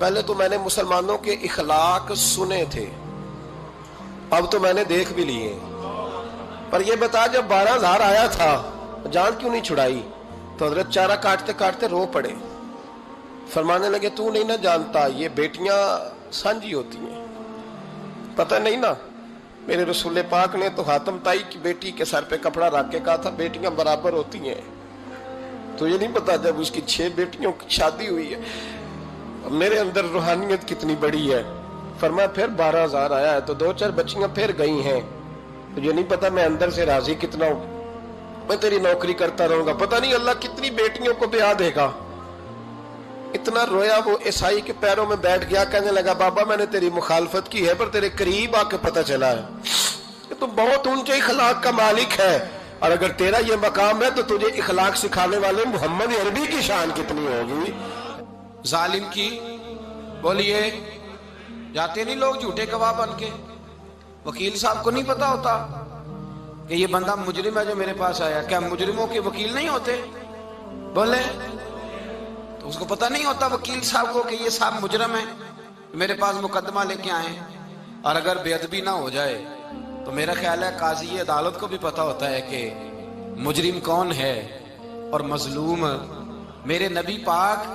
پہلے تو میں نے مسلمانوں کے اخلاق سنے تھے، اب تو میں نے دیکھ بھی لیے، پر یہ بتا جب 12,000 آیا تھا جان کیوں نہیں چھڑائی؟ تو حضرت چارہ کاٹتے کاٹتے رو پڑے، فرمانے لگے تو نہیں نہ جانتا یہ بیٹیاں سانجی ہوتی ہیں، پتہ نہیں نا؟ میرے رسول پاک نے تو حاتم تائی کی بیٹی کے سر پہ کپڑا رکھ کے کہا تھا بیٹیاں برابر ہوتی ہیں، تو یہ نہیں پتا جب اس کی 6 بیٹیوں کی شادی ہوئی ہے میرے اندر روحانیت کتنی بڑی ہے۔ فرمایا پھر 12,000 آیا ہے تو 2-4 بچیاں پھر گئی ہیں، تو یہ نہیں پتا میں اندر سے راضی کتنا ہوں، میں تیری نوکری کرتا رہوں گا، پتہ نہیں اللہ کتنی بیٹیوں کو بیاہ دے گا۔ اتنا رویا وہ عیسائی کے پیروں میں بیٹھ گیا، کہنے لگا بابا میں نے تیری مخالفت کی ہے پر تیرے قریب آ کے پتہ چلا ہے کہ تو بہت اونچے اخلاق کا مالک ہے، اور اگر تیرا یہ مقام ہے تو تجھے اخلاق سکھانے والے محمد عربی کی شان کتنی ہوگی۔ ظالم کی بولیے جاتے نہیں لوگ جھوٹے گواہ بن کے، وکیل صاحب کو نہیں پتا ہوتا کہ یہ بندہ مجرم ہے جو میرے پاس آیا، کیا مجرموں کے وکیل نہیں ہوتے؟ بولے تو اس کو پتہ نہیں ہوتا وکیل صاحب کو کہ یہ صاحب مجرم ہے، میرے پاس مقدمہ لے کے آئے، اور اگر بے ادبی نہ ہو جائے تو میرا خیال ہے قاضی عدالت کو بھی پتا ہوتا ہے کہ مجرم کون ہے اور مظلوم۔ میرے نبی پاک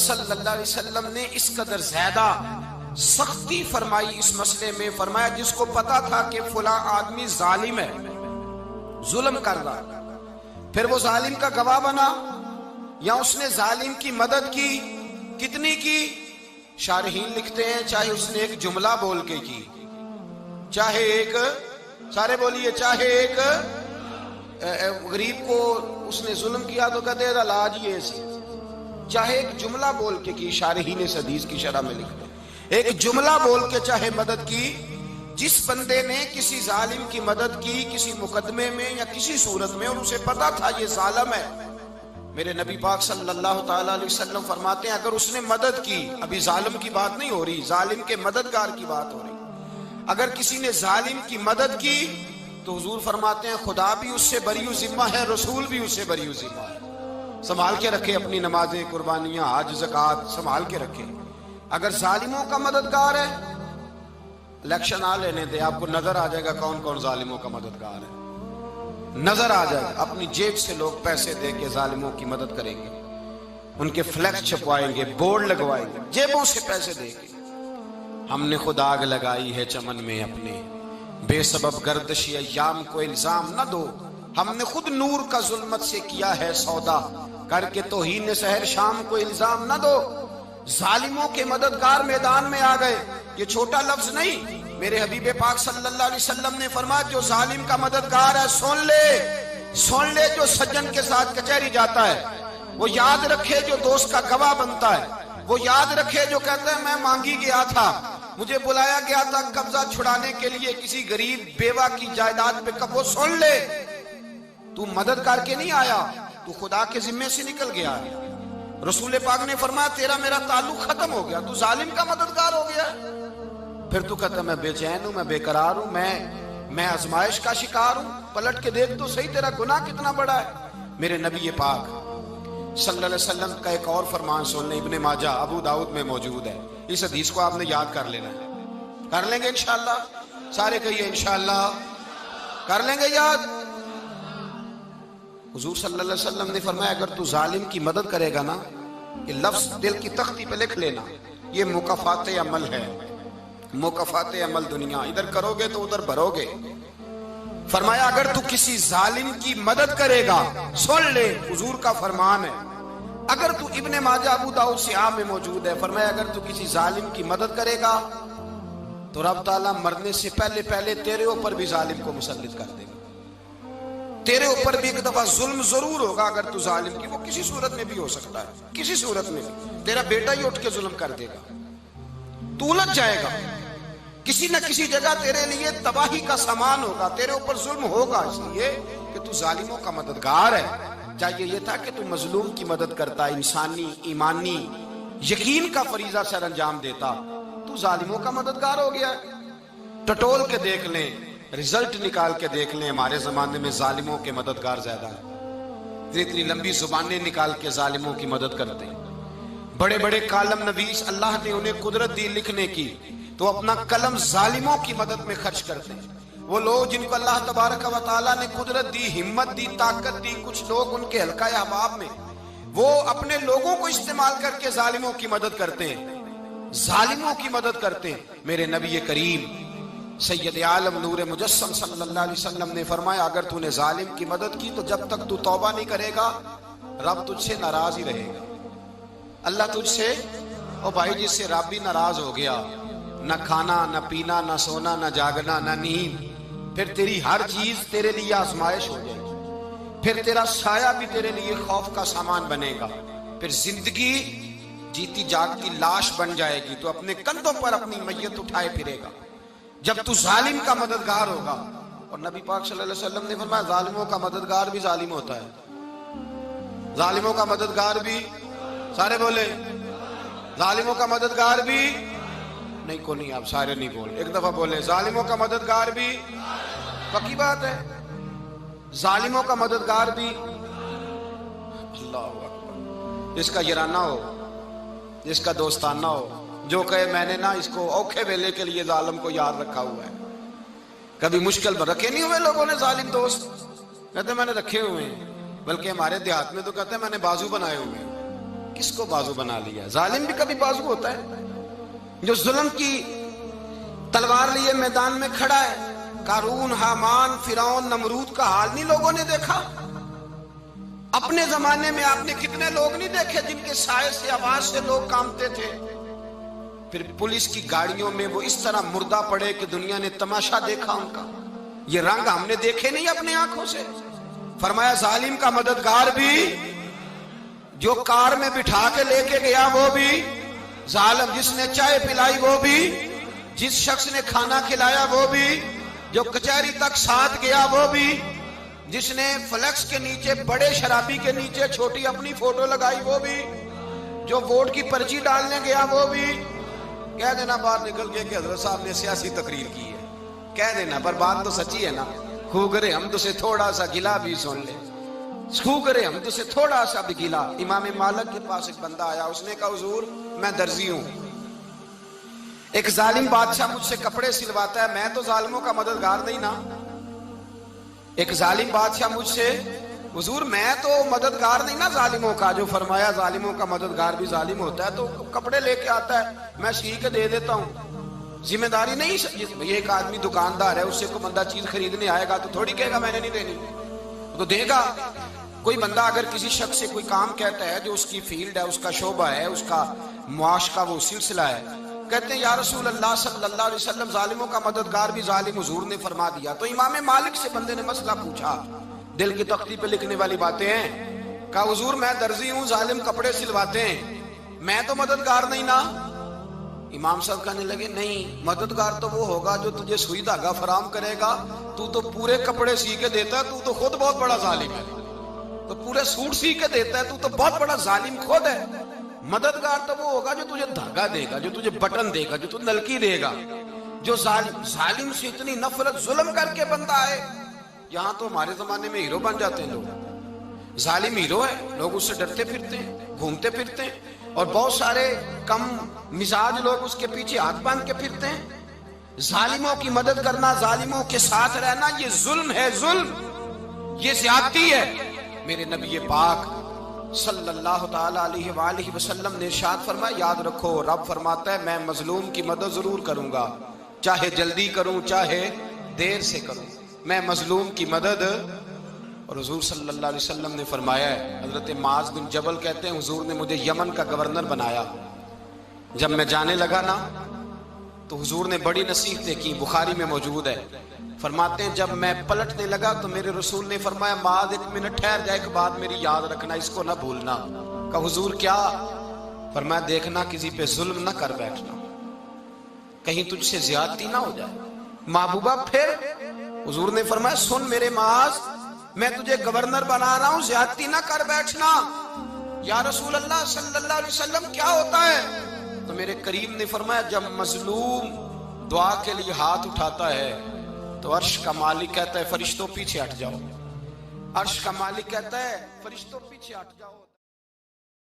صلی اللہ علیہ وسلم نے اس قدر زیادہ سختی فرمائی اس مسئلے میں، فرمایا جس کو پتا تھا کہ فلاں آدمی ظالم ہے، ظلم کر رہا، پھر وہ ظالم کا گواہ بنا یا اس نے ظالم کی مدد کی، کتنی کی؟ شارحین لکھتے ہیں چاہے اس نے ایک جملہ بول کے کی، چاہے ایک، سارے بولیے، چاہے ایک غریب کو اس نے ظلم کیا تو کہتے ہیں علاج یہ سی، چاہے ایک جملہ بول کے کی، شارحین اس حدیث کی شرح میں لکھتے ہیں ایک جملہ بول کے چاہے مدد کی، جس بندے نے کسی ظالم کی مدد کی کسی مقدمے میں یا کسی صورت میں اور اسے پتا تھا یہ ظالم ہے، میرے نبی پاک صلی اللہ تعالیٰ علیہ وسلم فرماتے ہیں اگر اس نے مدد کی، ابھی ظالم کی بات نہیں ہو رہی، ظالم کے مددگار کی بات ہو رہی، اگر کسی نے ظالم کی مدد کی تو حضور فرماتے ہیں خدا بھی اس سے بری و ذمہ ہے، رسول بھی اس سے بری و ذمہ ہے۔ سنبھال کے رکھے اپنی نمازیں، قربانیاں، حج، زکوٰۃ سنبھال کے رکھے۔ اگر ظالموں کا مددگار ہے، الیکشن آ لینے دے، آپ کو نظر آ جائے گا کون کون ظالموں کا مددگار ہے، نظر آ جائے گا۔ اپنی جیب سے لوگ پیسے دے کے ظالموں کی مدد کریں گے، ان کے فلیکس چھپوائیں گے، بورڈ لگوائیں گے، جیبوں سے پیسے دے کے۔ ہم نے خود آگ لگائی ہے چمن میں اپنے، بے سبب گردشی ایام کو الزام نہ دو، ہم نے خود نور کا ظلمت سے کیا ہے سودا، کر کے توہین سحر شام کو الزام نہ دو۔ ظالموں کے مددگار میدان میں آ گئے، یہ چھوٹا لفظ نہیں، میرے حبیب پاک صلی اللہ علیہ وسلم نے فرمایا جو ظالم کا مددگار ہے سن لے جو سجن کے ساتھ کچہری جاتا ہے، وہ یاد رکھے جو دوست کا گواہ بنتا ہے، وہ یاد رکھے جو کہتا ہے میں مانگی گیا تھا، مجھے بلایا گیا تھا قبضہ چھڑانے کے لیے کسی غریب بیوہ کی جائیداد پہ، کب وہ سن لے تو مدد کر کے نہیں آیا، تو خدا کے ذمے سے نکل گیا ہے۔ رسول پاک نے فرمایا تیرا میرا تعلق ختم ہو گیا، تو ظالم کا مددگار ہو گیا، پھر تو کہتا میں بے چین ہوں، میں بے قرار ہوں، میں آزمائش کا شکار ہوں، پلٹ کے دیکھ تو صحیح تیرا گناہ کتنا بڑا ہے۔ میرے نبی پاک صلی اللہ علیہ وسلم کا ایک اور فرمان سن لیں، ابن ماجہ ابو داؤد میں موجود ہے، اس حدیث کو آپ نے یاد کر لینا ہے، کر لیں گے انشاءاللہ، سارے کہیے انشاءاللہ کر لیں گے یاد۔ حضور صلی اللہ علیہ وسلم نے فرمایا اگر تو ظالم کی مدد کرے گا نا، یہ لفظ دل کی تختی پہ لکھ لینا، یہ مکافات عمل ہے، مکافات عمل دنیا، ادھر کرو گے تو ادھر بھرو گے۔ فرمایا اگر تو کسی ظالم کی مدد کرے گا، سن لے حضور کا فرمان ہے، اگر تو ابن ماجہ ابو داؤد سیاہ میں موجود ہے، فرمایا اگر تو کسی ظالم کی مدد کرے گا تو رب تعالیٰ مرنے سے پہلے پہلے تیرے اوپر بھی ظالم کو مسلط کر دے گا، تیرے اوپر بھی ایک دفعہ ظلم ضرور ہوگا اگر تو ظالم کی، وہ کسی صورت میں بھی ہو سکتا ہے، کسی صورت میں بھی، تیرا بیٹا ہی اٹھ کے ظلم کر دے گا، تو الجھ جائے گا، کسی نہ کسی جگہ تیرے لیے تباہی کا سامان ہوگا، تیرے اوپر ظلم ہوگا، اس لیے کہ تو ظالموں کا مددگار ہے۔ چاہیے یہ تھا کہ تو مظلوم کی مدد کرتا، انسانی ایمانی یقین کا فریضہ سر انجام دیتا، تو ظالموں کا مددگار ہو گیا۔ ٹٹول کے دیکھ لیں، رزلٹ نکال کے دیکھ لیں، ہمارے زمانے میں ظالموں کے مددگار زیادہ ہیں، اتنی لمبی زبانیں نکال کے ظالموں کی مدد کرتے ہیں، بڑے بڑے کالم نویس اللہ نے انہیں قدرت دی لکھنے کی، تو اپنا قلم ظالموں کی مدد میں خرچ کرتے ہیں۔ وہ لوگ جن کو اللہ تبارک و تعالیٰ نے قدرت دی، ہمت دی، طاقت دی، کچھ لوگ ان کے حلقہ احباب میں، وہ اپنے لوگوں کو استعمال کر کے ظالموں کی مدد کرتے ہیں، ظالموں کی مدد کرتے ہیں۔ میرے نبی کریم سید عالم نور مجسم صلی اللہ علیہ وسلم نے فرمایا اگر تو نے ظالم کی مدد کی تو جب تک تو توبہ نہیں کرے گا رب تجھ سے ناراض ہی رہے گا۔ اللہ تجھ سے، او بھائی جس سے رب بھی ناراض ہو گیا، نہ کھانا نہ پینا نہ سونا نہ جاگنا نہ نیند، پھر تیری ہر چیز تیرے لیے آزمائش ہو جائے گی، پھر تیرا سایہ بھی تیرے لیے خوف کا سامان بنے گا، پھر زندگی جیتی جاگتی لاش بن جائے گی، تو اپنے کندھوں پر اپنی میت اٹھائے پھرے گا جب تو ظالم کا مددگار ہوگا۔ اور نبی پاک صلی اللہ علیہ وسلم نے فرمایا ظالموں کا مددگار بھی ظالم ہوتا ہے، ظالموں کا مددگار بھی، سارے بولے ظالموں کا مددگار بھی نہیں، کو نہیں، آپ سارے نہیں بولے، ایک دفعہ بولے ظالموں کا مددگار بھی، پکی بات ہے، ظالموں کا مددگار بھی۔ اللہ اکبر، جس کا یارانہ ہو، جس کا دوستانہ ہو، جو کہے میں نے نا اس کو اوکھے ویلے کے لیے ظالم کو یاد رکھا ہوا ہے۔ کبھی مشکل میں رکھے نہیں ہوئے لوگوں نے ظالم دوست، کہتے میں نے رکھے ہوئے ہیں، بلکہ ہمارے دیہات میں تو کہتے ہیں میں نے بازو بنائے ہوئے ہیں۔ کس کو بازو بنا لیا؟ ظالم بھی کبھی بازو ہوتا ہے، جو ظلم کی تلوار لیے میدان میں کھڑا ہے۔ قارون، حامان، فرعون، نمرود کا حال نہیں لوگوں نے دیکھا؟ اپنے زمانے میں آپ نے کتنے لوگ نہیں دیکھے جن کے سائے سے، آواز سے لوگ کانپتے تھے؟ پھر پولیس کی گاڑیوں میں وہ اس طرح مردہ پڑے کہ دنیا نے تماشا دیکھا ان کا۔ یہ رنگ ہم نے دیکھے نہیں اپنے آنکھوں سے۔ فرمایا ظالم کا مددگار بھی، جو کار میں بٹھا کے لے کے گیا وہ بھی ظالم، جس نے چائے پلائی وہ بھی، جس شخص نے کھانا کھلایا وہ بھی، جو کچہری تک ساتھ گیا وہ بھی، جس نے فلیکس کے نیچے بڑے شرابی کے نیچے چھوٹی اپنی فوٹو لگائی وہ بھی، جو ووٹ کی پرچی ڈالنے گیا وہ بھی۔ کہہ دینا باہر نکل کے کہ حضرت صاحب نے سیاسی تقریر کی ہے، کہہ دینا، پر بات تو سچی ہے نا۔ خو کرے ہم تو سے تھوڑا سا گلا بھی سن لے، خو کرے ہم تو سے تھوڑا سا بھی گلا۔ امام مالک کے پاس ایک بندہ آیا، اس نے کہا حضور میں درزی ہوں، ایک ظالم بادشاہ مجھ سے کپڑے سلواتا ہے، میں تو ظالموں کا مددگار نہیں نا۔ ایک ظالم بادشاہ مجھ سے، حضور میں تو مددگار نہیں نا ظالموں کا، جو فرمایا ظالموں کا مددگار بھی ظالم ہوتا ہے، تو کپڑے لے کے آتا ہے میں سی کے دے دیتا ہوں، ذمہ داری نہیں۔ یہ ایک آدمی دکاندار ہے، اس سے کوئی بندہ چیز خریدنے آئے گا تو تھوڑی کہے گا میں نے نہیں دینی، تو دے گا۔ کوئی بندہ اگر کسی شخص سے کوئی کام کہتا ہے جو اس کی فیلڈ ہے، اس کا شعبہ ہے، اس کا معاش کا وہ سلسلہ ہے، کہتے ہیں یا رسول اللہ صلی اللہ علیہ وسلم ظالموں کا مددگار بھی ظالم، حضور نے فرما دیا۔ تو امام مالک سے بندے نے مسئلہ پوچھا، دل کی تختی پہ لکھنے والی باتیں ہیں، کہا حضور میں درزی ہوں، ظالم کپڑے سلواتے ہیں، میں تو مددگار نہیں نا۔ امام صاحب کہنے لگے نہیں، مددگار تو وہ ہوگا جو تجھے سوئی دھاگا فراہم کرے گا، تو پورے کپڑے سی کے دیتا ہے، تو خود بہت بڑا ظالم ہے، تو پورے سوٹ سی کے دیتا ہے، تو بہت بڑا ظالم خود ہے۔ مددگار تو وہ ہوگا جو تجھے دھاگا دے گا، جو تجھے بٹن دے گا، جو تجھے نلکی دے گا۔ جو ظالم سے اتنی نفرت ظلم کر کے بندہ ہے، یہاں تو ہمارے زمانے میں ہیرو بن جاتے ہیں لوگ، ظالم ہیرو ہے، لوگ اس سے ڈرتے پھرتے ہیں، گھومتے پھرتے ہیں، اور بہت سارے کم مزاج لوگ اس کے پیچھے ہاتھ باندھ کے پھرتے ہیں۔ ظالموں کی مدد کرنا، ظالموں کے ساتھ رہنا، یہ ظلم ہے، ظلم، یہ زیادتی ہے۔ میرے نبی پاک صلی اللہ تعالی علیہ وآلہ وسلم نے ارشاد فرمایا یاد رکھو، رب فرماتا ہے میں مظلوم کی مدد ضرور کروں گا، چاہے جلدی کروں چاہے دیر سے کروں، میں مظلوم کی مدد۔ اور حضور صلی اللہ علیہ وسلم نے فرمایا ہے، حضرت معاذ بن جبل کہتے ہیں حضور نے مجھے یمن کا گورنر بنایا، جب میں جانے لگا نا تو حضور نے بڑی نصیحتیں کی، بخاری میں موجود ہے، فرماتے ہیں جب میں پلٹنے لگا تو میرے رسول نے فرمایا معاذ ایک منٹ ٹھہر جا، ایک بات میری یاد رکھنا، اس کو نہ بھولنا۔ کہا حضور کیا؟ فرمایا دیکھنا کسی پہ ظلم نہ کر بیٹھنا، کہیں تجھ سے زیادتی نہ ہو جائے۔ محبوبہ پھر حضور نے فرمایا سن میرے معاذ، میں تجھے گورنر بنا رہا ہوں، زیادتی نہ کر بیٹھنا۔ یا رسول اللہ صلی اللہ علیہ وسلم کیا ہوتا ہے؟ تو میرے کریم نے فرمایا جب مظلوم دعا کے لیے ہاتھ اٹھاتا ہے تو عرش کا مالک کہتا ہے فرشتوں پیچھے ہٹ جاؤ، عرش کا مالک کہتا ہے فرشتوں پیچھے ہٹ جاؤ۔